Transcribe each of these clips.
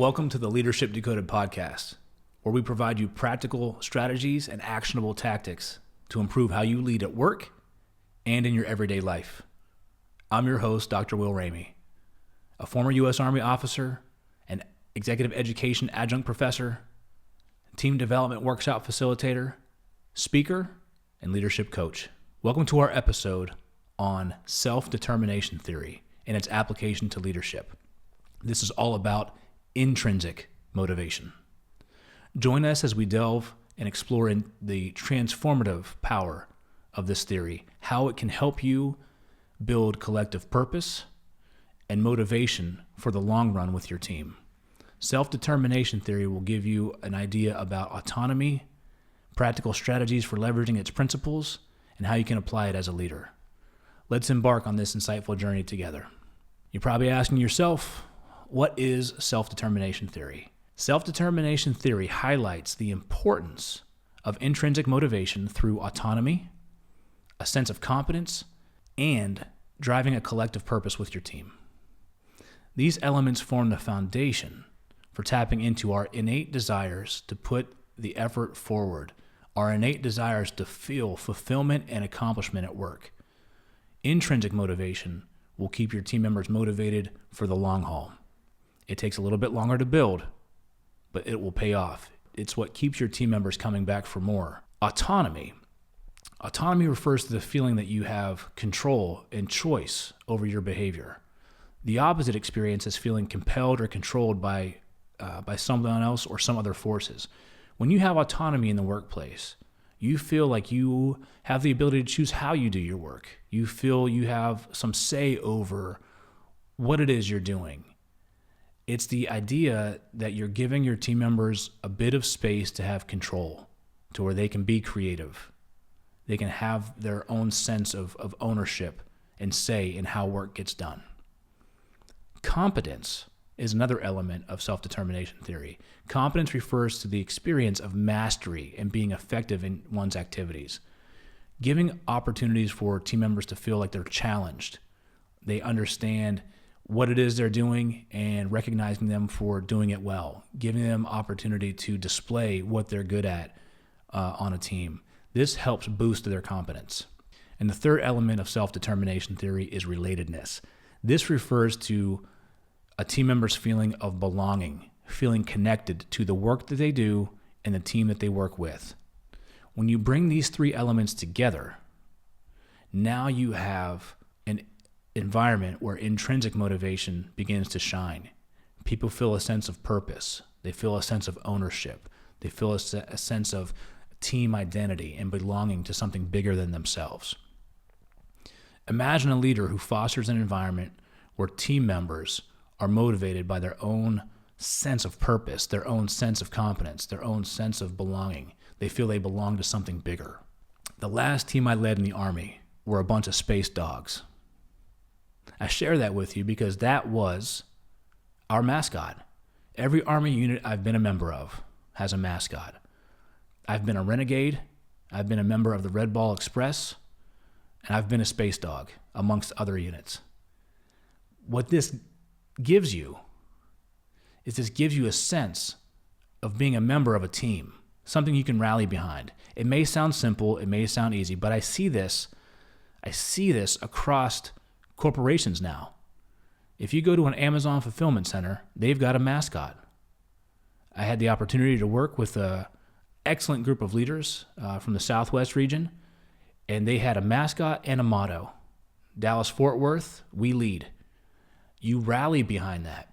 Welcome to the Leadership Decoded Podcast, where we provide you practical strategies and actionable tactics to improve how you lead at work and in your everyday life. I'm your host, Dr. Ramey, a former U.S. Army officer, an Executive Education Adjunct Professor, team development workshop facilitator, speaker, and leadership coach. Welcome to our episode on self-determination theory and its application to leadership. This is all about intrinsic motivation. Join us as we delve and explore in the transformative power of this theory, how it can help you build collective purpose and motivation for the long run with your team. Self-determination theory will give you an idea about autonomy, practical strategies for leveraging its principles, and how you can apply it as a leader. Let's embark on this insightful journey together. You're probably asking yourself, what is self-determination theory? Self-determination theory highlights the importance of intrinsic motivation through autonomy, a sense of competence, and driving a collective purpose with your team. These elements form the foundation for tapping into our innate desires to put the effort forward, our innate desires to feel fulfillment and accomplishment at work. Intrinsic motivation will keep your team members motivated for the long haul. It takes a little bit longer to build, but it will pay off. It's what keeps your team members coming back for more. Autonomy. Autonomy refers to the feeling that you have control and choice over your behavior. The opposite experience is feeling compelled or controlled by someone else or some other forces. When you have autonomy in the workplace, you feel like you have the ability to choose how you do your work. You feel you have some say over what it is you're doing. It's the idea that you're giving your team members a bit of space to have control, to where they can be creative. They can have their own sense of ownership and say in how work gets done. Competence is another element of self-determination theory. Competence refers to the experience of mastery and being effective in one's activities. Giving opportunities for team members to feel like they're challenged. They understand what it is they're doing and recognizing them for doing it well. Giving them opportunity to display what they're good at on a team. This helps boost their competence. And the third element of self-determination theory is relatedness. This refers to a team member's feeling of belonging, feeling connected to the work that they do and the team that they work with. When you bring these three elements together, now you have an environment where intrinsic motivation begins to shine. People feel a sense of purpose. They feel a sense of ownership. They feel a sense of team identity and belonging to something bigger than themselves. Imagine a leader who fosters an environment where team members are motivated by their own sense of purpose, their own sense of competence, their own sense of belonging. They feel they belong to something bigger. The last team I led in the Army were a bunch of space dogs. I share that with you because that was our mascot. Every Army unit I've been a member of has a mascot. I've been a renegade, I've been a member of the Red Ball Express, and I've been a space dog, amongst other units. What this gives you is this gives you a sense of being a member of a team, something you can rally behind. It may sound simple, it may sound easy, but I see this across corporations now. If you go to an Amazon fulfillment center, they've got a mascot. I had the opportunity to work with an excellent group of leaders from the Southwest region, and they had a mascot and a motto. Dallas-Fort Worth, we lead. You rally behind that.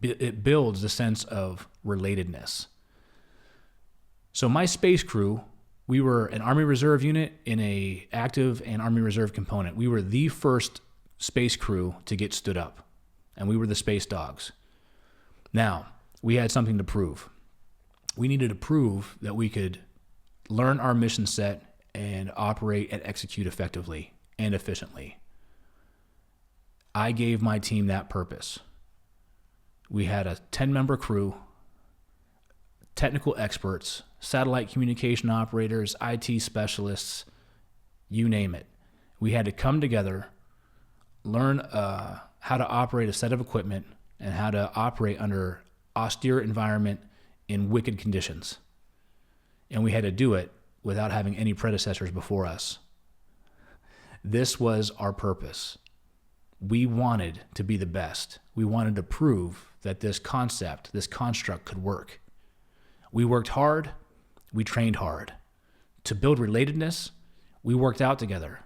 It builds the sense of relatedness. So my space crew, we were an Army Reserve unit in a active and Army Reserve component. We were the first space crew to get stood up, and we were the space dogs. Now, we had something to prove. We needed to prove that we could learn our mission set and operate and execute effectively and efficiently. I gave my team that purpose. We had a 10-member crew, technical experts, satellite communication operators, IT specialists, you name it. We had to come together, learn how to operate a set of equipment and how to operate under austere environment in wicked conditions. And we had to do it without having any predecessors before us. This was our purpose. We wanted to be the best. We wanted to prove that this concept, this construct could work. We worked hard. We trained hard. To build relatedness, we worked out together.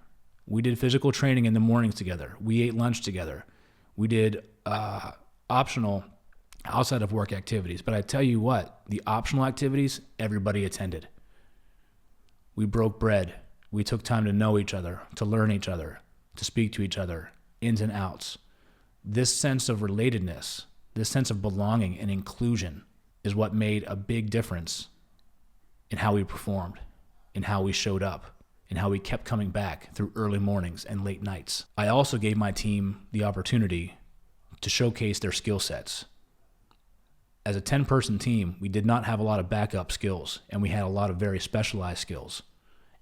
We did physical training in the mornings together. We ate lunch together. We did optional outside of work activities. But I tell you what, the optional activities, everybody attended. We broke bread. We took time to know each other, to learn each other, to speak to each other, ins and outs. This sense of relatedness, this sense of belonging and inclusion is what made a big difference in how we performed, in how we showed up, in how we kept coming back through early mornings and late nights. I also gave my team the opportunity to showcase their skill sets. As a 10-person team, we did not have a lot of backup skills, and we had a lot of very specialized skills.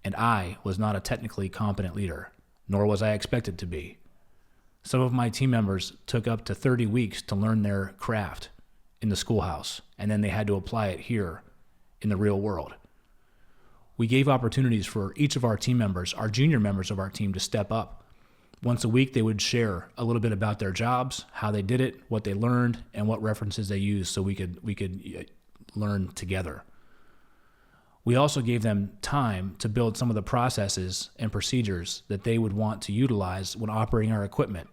And I was not a technically competent leader, nor was I expected to be. Some of my team members took up to 30 weeks to learn their craft in the schoolhouse, and then they had to apply it here in the real world. We gave opportunities for each of our team members, our junior members of our team, to step up. Once a week, they would share a little bit about their jobs, how they did it, what they learned, and what references they used so we could learn together. We also gave them time to build some of the processes and procedures that they would want to utilize when operating our equipment.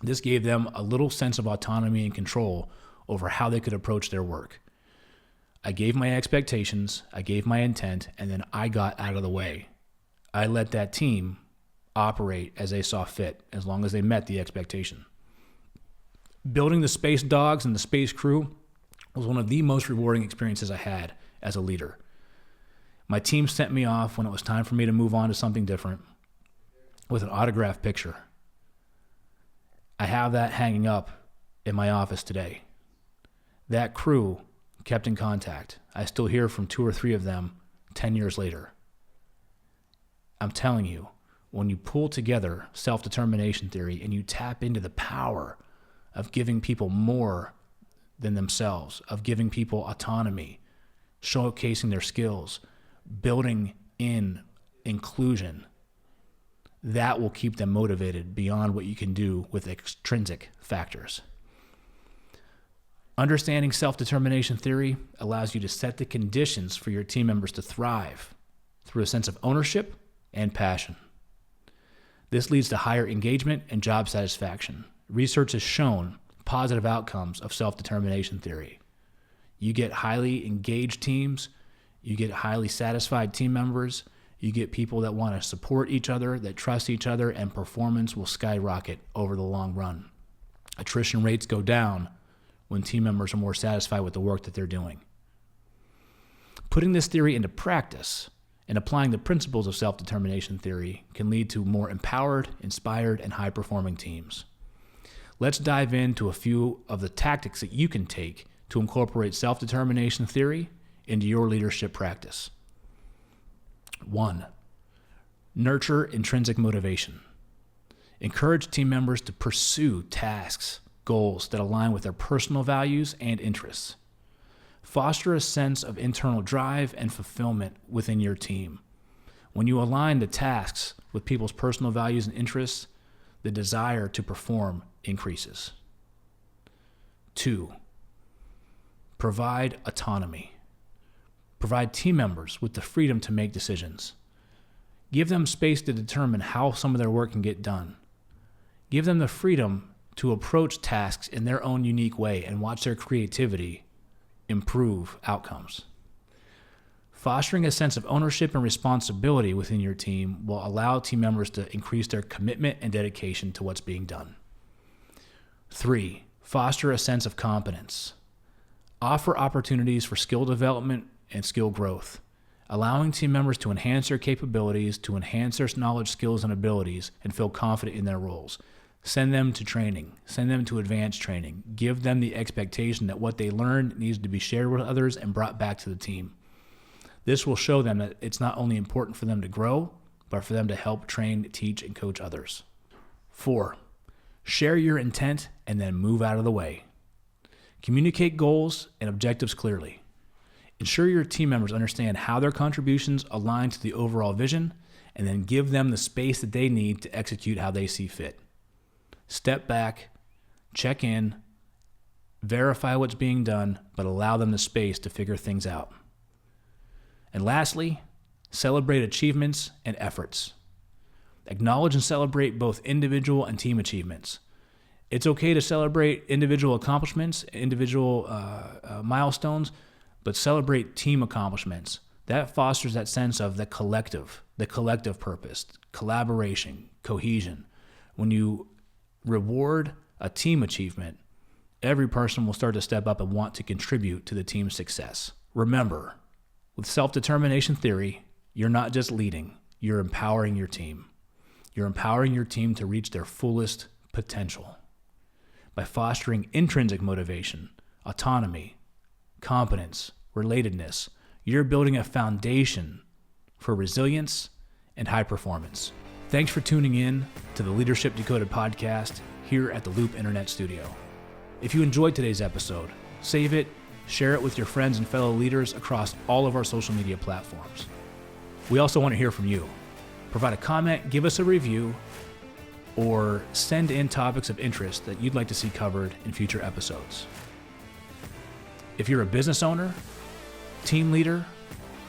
This gave them a little sense of autonomy and control over how they could approach their work. I gave my expectations, I gave my intent, and then I got out of the way. I let that team operate as they saw fit, as long as they met the expectation. Building the space dogs and the space crew was one of the most rewarding experiences I had as a leader. My team sent me off when it was time for me to move on to something different with an autographed picture. I have that hanging up in my office today. That crew kept in contact. I still hear from 2 or 3 of them 10 years later. I'm telling you, when you pull together self-determination theory and you tap into the power of giving people more than themselves, of giving people autonomy, showcasing their skills, building in inclusion, that will keep them motivated beyond what you can do with extrinsic factors. Understanding self-determination theory allows you to set the conditions for your team members to thrive through a sense of ownership and passion. This leads to higher engagement and job satisfaction. Research has shown positive outcomes of self-determination theory. You get highly engaged teams, you get highly satisfied team members, you get people that want to support each other, that trust each other, and performance will skyrocket over the long run. Attrition rates go down when team members are more satisfied with the work that they're doing. Putting this theory into practice and applying the principles of self-determination theory can lead to more empowered, inspired, and high-performing teams. Let's dive into a few of the tactics that you can take to incorporate self-determination theory into your leadership practice. 1. Nurture intrinsic motivation. Encourage team members to pursue tasks, goals that align with their personal values and interests. Foster a sense of internal drive and fulfillment within your team. When you align the tasks with people's personal values and interests, the desire to perform increases. 2. Provide autonomy. Provide team members with the freedom to make decisions. Give them space to determine how some of their work can get done. Give them the freedom to approach tasks in their own unique way and watch their creativity improve outcomes. Fostering a sense of ownership and responsibility within your team will allow team members to increase their commitment and dedication to what's being done. 3. Foster a sense of competence. Offer opportunities for skill development and skill growth, allowing team members to enhance their capabilities, to enhance their knowledge, skills, and abilities, and feel confident in their roles. Send them to training. Send them to advanced training. Give them the expectation that what they learned needs to be shared with others and brought back to the team. This will show them that it's not only important for them to grow, but for them to help train, teach, and coach others. 4. Share your intent and then move out of the way. Communicate goals and objectives clearly. Ensure your team members understand how their contributions align to the overall vision, and then give them the space that they need to execute how they see fit. Step back, check in, verify what's being done, but allow them the space to figure things out. And lastly, celebrate achievements and efforts. Acknowledge and celebrate both individual and team achievements. It's okay to celebrate individual accomplishments, individual milestones, but celebrate team accomplishments. That fosters that sense of the collective purpose, collaboration, cohesion. When you reward a team achievement, every person will start to step up and want to contribute to the team's success. Remember, with self-determination theory, you're not just leading, you're empowering your team. You're empowering your team to reach their fullest potential. By fostering intrinsic motivation, autonomy, competence, relatedness, you're building a foundation for resilience and high performance. Thanks for tuning in to the Leadership Decoded Podcast here at the Loop Internet Studio. If you enjoyed today's episode, save it, share it with your friends and fellow leaders across all of our social media platforms. We also want to hear from you. Provide a comment, give us a review, or send in topics of interest that you'd like to see covered in future episodes. If you're a business owner, team leader,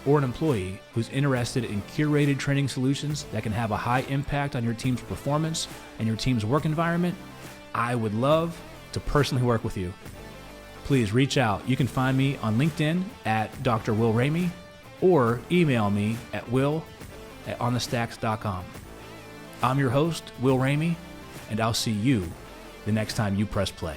or an employee who's interested in curated training solutions that can have a high impact on your team's performance and your team's work environment, I would love to personally work with you. Please reach out. You can find me on LinkedIn at Dr. Will Ramey, or email me at will@onthestacks.com. I'm your host, Will Ramey, and I'll see you the next time you press play.